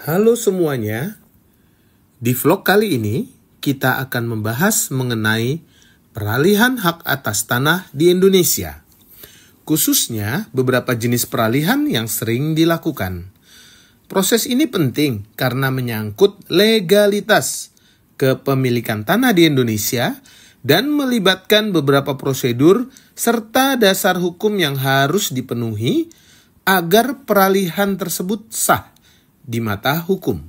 Halo semuanya, di vlog kali ini kita akan membahas mengenai peralihan hak atas tanah di Indonesia. Khususnya beberapa jenis peralihan yang sering dilakukan. Proses ini penting karena menyangkut legalitas kepemilikan tanah di Indonesia dan melibatkan beberapa prosedur serta dasar hukum yang harus dipenuhi agar peralihan tersebut sah di mata hukum.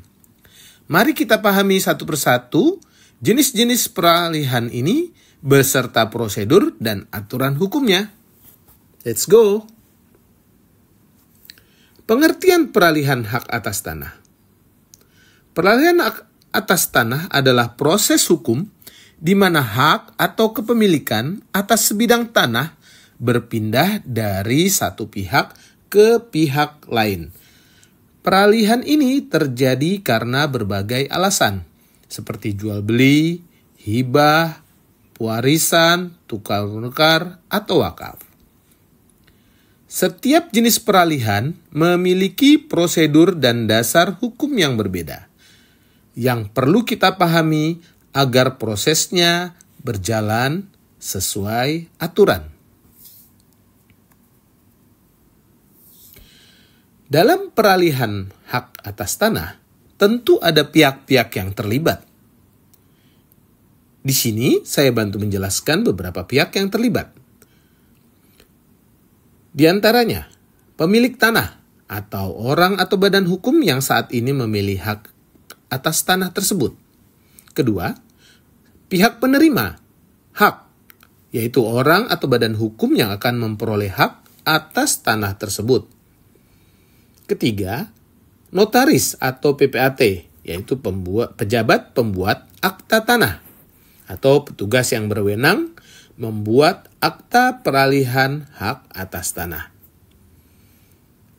Mari kita pahami satu persatu jenis-jenis peralihan ini beserta prosedur dan aturan hukumnya. Let's go! Pengertian peralihan hak atas tanah. Peralihan hak atas tanah adalah proses hukum di mana hak atau kepemilikan atas sebidang tanah berpindah dari satu pihak ke pihak lain. Peralihan ini terjadi karena berbagai alasan, seperti jual beli, hibah, warisan, tukar-menukar, atau wakaf. Setiap jenis peralihan memiliki prosedur dan dasar hukum yang berbeda, yang perlu kita pahami agar prosesnya berjalan sesuai aturan. Dalam peralihan hak atas tanah, tentu ada pihak-pihak yang terlibat. Di sini saya bantu menjelaskan beberapa pihak yang terlibat. Di antaranya, pemilik tanah atau orang atau badan hukum yang saat ini memilih hak atas tanah tersebut. Kedua, pihak penerima hak, yaitu orang atau badan hukum yang akan memperoleh hak atas tanah tersebut. Ketiga, notaris atau PPAT, yaitu pejabat pembuat akta tanah atau petugas yang berwenang membuat akta peralihan hak atas tanah.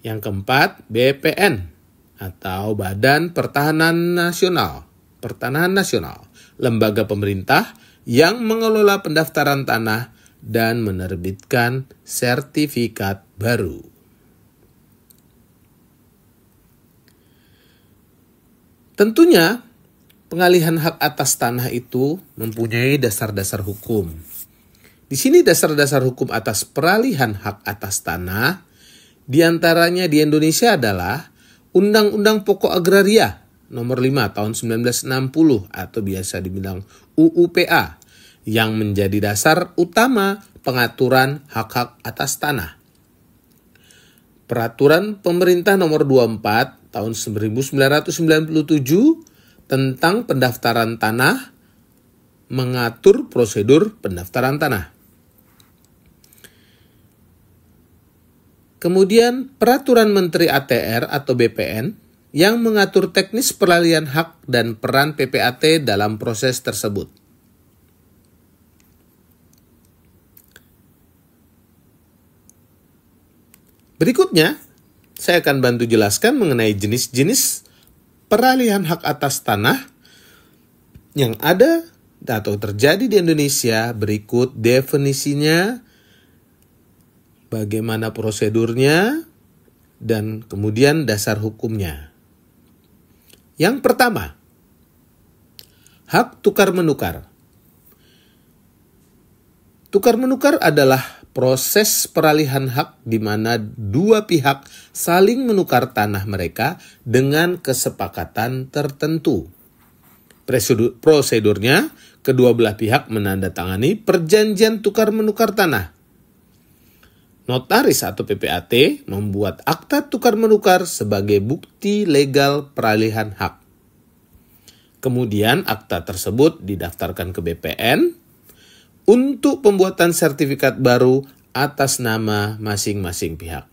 Yang keempat, BPN atau Badan Pertanahan Nasional, lembaga pemerintah yang mengelola pendaftaran tanah dan menerbitkan sertifikat baru. Tentunya, pengalihan hak atas tanah itu mempunyai dasar-dasar hukum. Di sini dasar-dasar hukum atas peralihan hak atas tanah, diantaranya di Indonesia adalah Undang-Undang Pokok Agraria Nomor 5 Tahun 1960 atau biasa dibilang UUPA, yang menjadi dasar utama pengaturan hak-hak atas tanah. Peraturan Pemerintah Nomor 24 Tahun 1997 tentang pendaftaran tanah mengatur prosedur pendaftaran tanah. Kemudian Peraturan Menteri ATR atau BPN yang mengatur teknis peralihan hak dan peran PPAT dalam proses tersebut. Berikutnya, saya akan bantu jelaskan mengenai jenis-jenis peralihan hak atas tanah yang ada atau terjadi di Indonesia. Berikut definisinya, bagaimana prosedurnya, dan kemudian dasar hukumnya. Yang pertama, hak tukar-menukar. Tukar-menukar adalah proses peralihan hak di mana dua pihak saling menukar tanah mereka dengan kesepakatan tertentu. Prosedurnya, kedua belah pihak menandatangani perjanjian tukar-menukar tanah. Notaris atau PPAT membuat akta tukar-menukar sebagai bukti legal peralihan hak. Kemudian akta tersebut didaftarkan ke BPN untuk pembuatan sertifikat baru atas nama masing-masing pihak.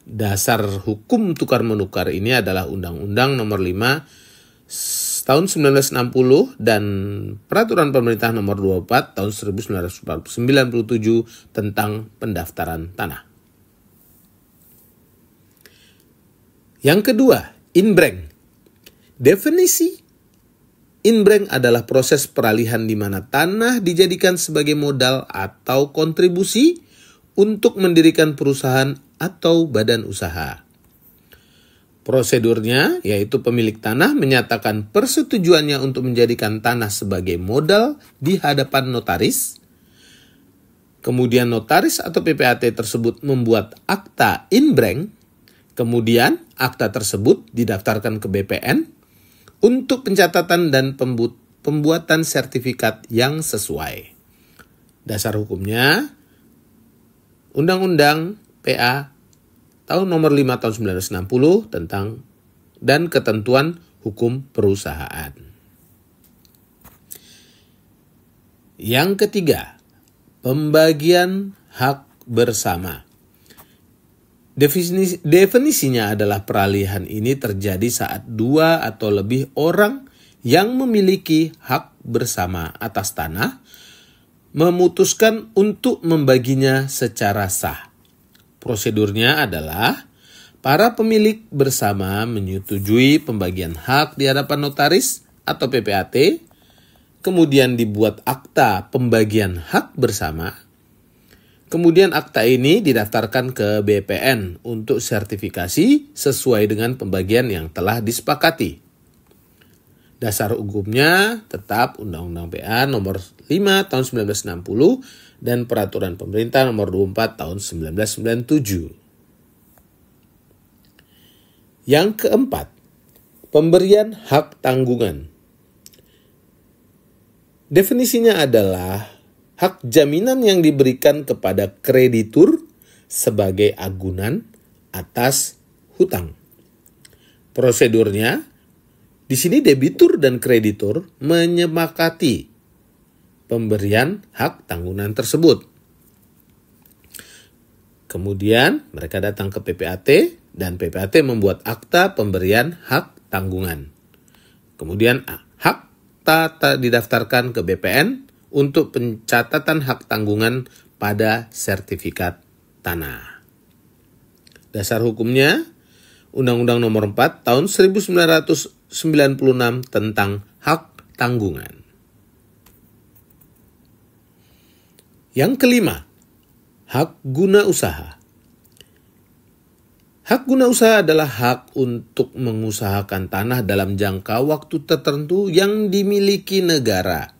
Dasar hukum tukar-menukar ini adalah Undang-Undang Nomor 5 Tahun 1960 dan Peraturan Pemerintah Nomor 24 Tahun 1997 tentang pendaftaran tanah. Yang kedua, inbreng. Definisi inbreng adalah proses peralihan di mana tanah dijadikan sebagai modal atau kontribusi untuk mendirikan perusahaan atau badan usaha. Prosedurnya yaitu pemilik tanah menyatakan persetujuannya untuk menjadikan tanah sebagai modal di hadapan notaris. Kemudian notaris atau PPAT tersebut membuat akta inbrank. Kemudian akta tersebut didaftarkan ke BPN untuk pencatatan dan pembuatan sertifikat yang sesuai. Dasar hukumnya Undang-Undang PA tahun nomor 5 tahun 1960 tentang dan ketentuan hukum perusahaan. Yang ketiga, pembagian hak bersama. Definisinya adalah peralihan ini terjadi saat dua atau lebih orang yang memiliki hak bersama atas tanah memutuskan untuk membaginya secara sah. Prosedurnya adalah para pemilik bersama menyetujui pembagian hak di hadapan notaris atau PPAT, kemudian dibuat akta pembagian hak bersama, kemudian akta ini didaftarkan ke BPN untuk sertifikasi sesuai dengan pembagian yang telah disepakati. Dasar hukumnya tetap Undang-Undang PA nomor 5 tahun 1960 dan Peraturan Pemerintah nomor 24 tahun 1997. Yang keempat, pemberian hak tanggungan. Definisinya adalah hak jaminan yang diberikan kepada kreditur sebagai agunan atas hutang. Prosedurnya, di sini debitur dan kreditur menyepakati pemberian hak tanggungan tersebut. Kemudian mereka datang ke PPAT dan PPAT membuat akta pemberian hak tanggungan. Kemudian akta didaftarkan ke BPN untuk pencatatan hak tanggungan pada sertifikat tanah. Dasar hukumnya Undang-Undang nomor 4 tahun 1996 tentang hak tanggungan. Yang kelima, hak guna usaha. Hak guna usaha adalah hak untuk mengusahakan tanah dalam jangka waktu tertentu yang dimiliki negara,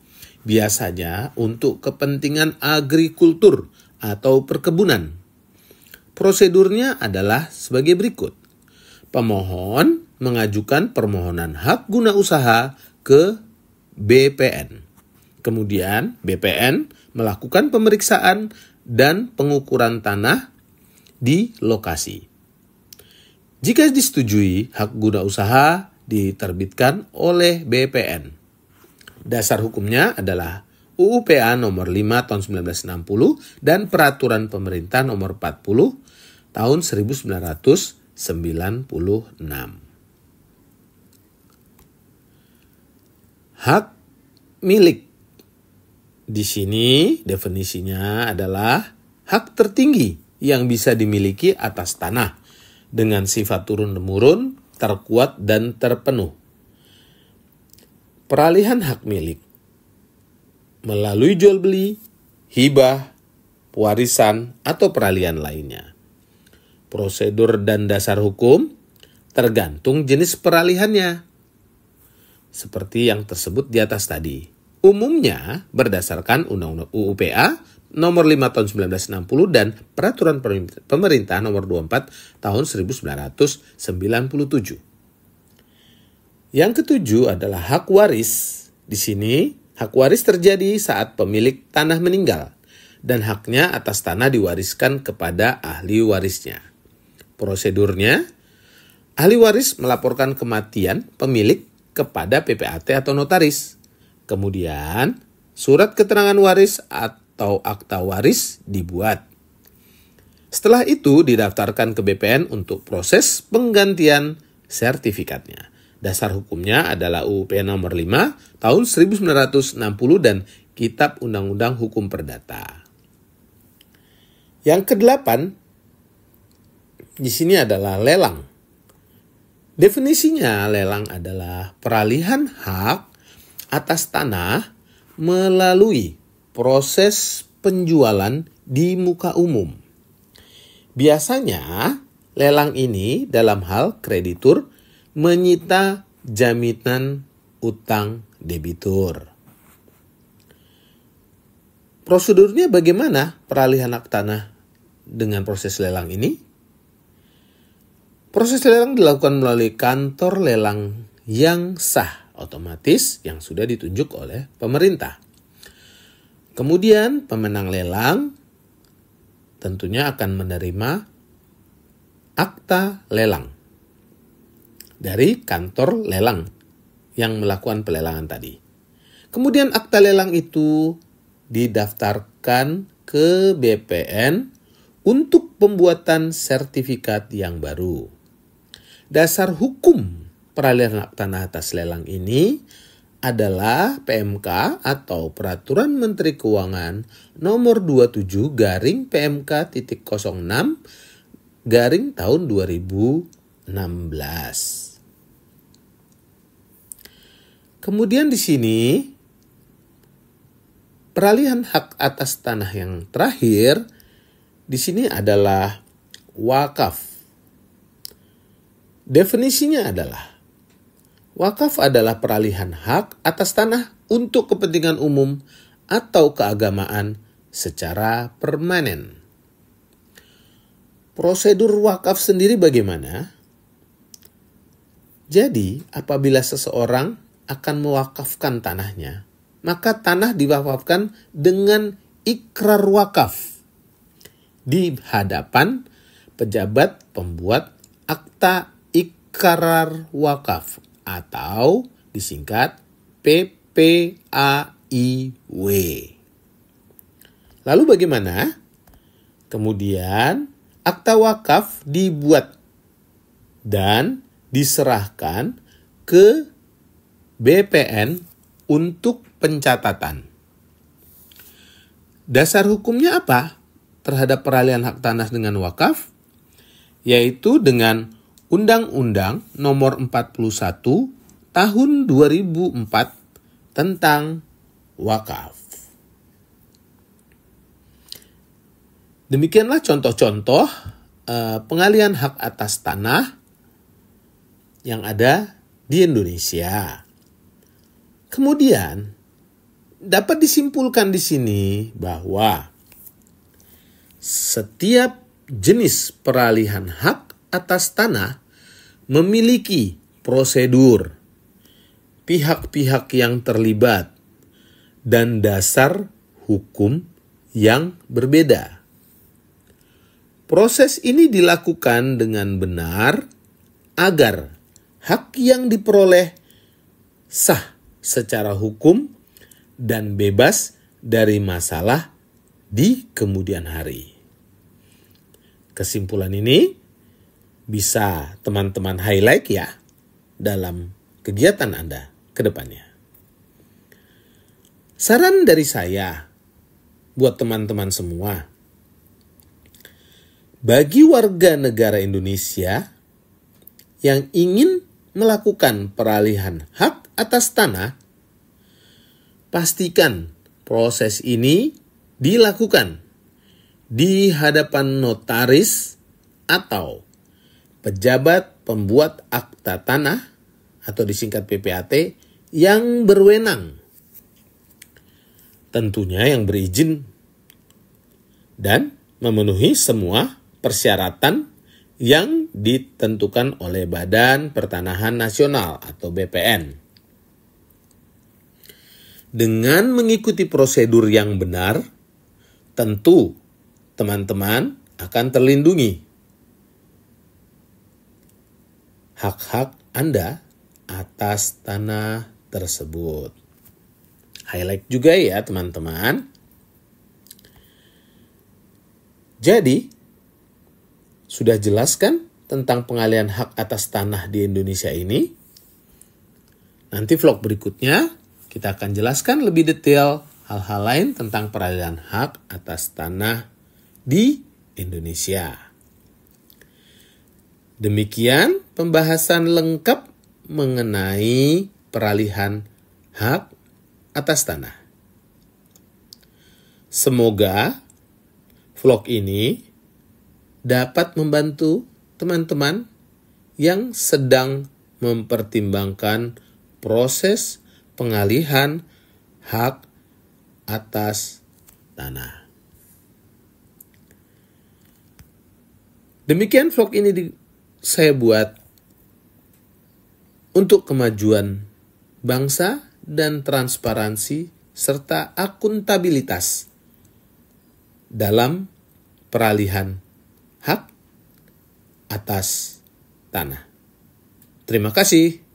biasanya untuk kepentingan agrikultur atau perkebunan. Prosedurnya adalah sebagai berikut. Pemohon mengajukan permohonan hak guna usaha ke BPN. Kemudian BPN melakukan pemeriksaan dan pengukuran tanah di lokasi. Jika disetujui, hak guna usaha diterbitkan oleh BPN. Dasar hukumnya adalah UU PA nomor 5 tahun 1960 dan Peraturan Pemerintah nomor 40 tahun 1996. Hak milik. Di sini definisinya adalah hak tertinggi yang bisa dimiliki atas tanah dengan sifat turun-temurun, terkuat dan terpenuh. Peralihan hak milik melalui jual beli, hibah, warisan atau peralihan lainnya. Prosedur dan dasar hukum tergantung jenis peralihannya. Seperti yang tersebut di atas tadi. Umumnya berdasarkan Undang-Undang UU PA nomor 5 tahun 1960 dan Peraturan Pemerintah nomor 24 tahun 1997. Yang ketujuh adalah hak waris. Di sini hak waris terjadi saat pemilik tanah meninggal dan haknya atas tanah diwariskan kepada ahli warisnya. Prosedurnya, ahli waris melaporkan kematian pemilik kepada PPAT atau notaris. Kemudian, surat keterangan waris atau akta waris dibuat. Setelah itu didaftarkan ke BPN untuk proses penggantian sertifikatnya. Dasar hukumnya adalah UU PA nomor 5 tahun 1960 dan Kitab Undang-Undang Hukum Perdata. Yang kedelapan, di sini adalah lelang. Definisinya lelang adalah peralihan hak atas tanah melalui proses penjualan di muka umum. Biasanya lelang ini dalam hal kreditur menyita jaminan utang debitur. Prosedurnya bagaimana peralihan hak tanah dengan proses lelang ini? Proses lelang dilakukan melalui kantor lelang yang sah, otomatis yang sudah ditunjuk oleh pemerintah. Kemudian pemenang lelang tentunya akan menerima akta lelang dari kantor lelang yang melakukan pelelangan tadi. Kemudian akta lelang itu didaftarkan ke BPN untuk pembuatan sertifikat yang baru. Dasar hukum peralihan hak tanah atas lelang ini adalah PMK atau Peraturan Menteri Keuangan nomor 27 garing PMK.06 garing tahun 2016. Kemudian di sini peralihan hak atas tanah yang terakhir di sini adalah wakaf. Definisinya adalah wakaf adalah peralihan hak atas tanah untuk kepentingan umum atau keagamaan secara permanen. Prosedur wakaf sendiri bagaimana? Jadi, apabila seseorang akan mewakafkan tanahnya, maka tanah diwakafkan dengan ikrar wakaf di hadapan pejabat pembuat akta ikrar wakaf atau disingkat PPAIW. Lalu bagaimana? Kemudian akta wakaf dibuat dan diserahkan ke BPN untuk pencatatan. Dasar hukumnya apa terhadap peralihan hak tanah dengan wakaf? Yaitu dengan Undang-Undang Nomor 41 Tahun 2004 tentang wakaf. Demikianlah contoh-contoh pengalihan hak atas tanah yang ada di Indonesia. Kemudian dapat disimpulkan di sini bahwa setiap jenis peralihan hak atas tanah memiliki prosedur, pihak-pihak yang terlibat, dan dasar hukum yang berbeda. Proses ini dilakukan dengan benar agar hak yang diperoleh sah secara hukum dan bebas dari masalah di kemudian hari. Kesimpulan ini bisa teman-teman highlight ya dalam kegiatan Anda ke depannya. Saran dari saya buat teman-teman semua, bagi warga negara Indonesia yang ingin melakukan peralihan hak atas tanah, pastikan proses ini dilakukan di hadapan notaris atau pejabat pembuat akta tanah atau disingkat PPAT yang berwenang. Tentunya yang berizin dan memenuhi semua persyaratan yang ditentukan oleh Badan Pertanahan Nasional atau BPN. Dengan mengikuti prosedur yang benar, tentu teman-teman akan terlindungi hak-hak Anda atas tanah tersebut. Highlight juga ya teman-teman. Jadi, sudah jelaskan tentang pengalihan hak atas tanah di Indonesia ini? Nanti vlog berikutnya kita akan jelaskan lebih detail hal-hal lain tentang peralihan hak atas tanah di Indonesia. Demikian pembahasan lengkap mengenai peralihan hak atas tanah. Semoga vlog ini dapat membantu teman-teman yang sedang mempertimbangkan proses pengalihan hak atas tanah. Demikian vlog ini saya buat untuk kemajuan bangsa dan transparansi serta akuntabilitas dalam peralihan hak atas tanah. Terima kasih.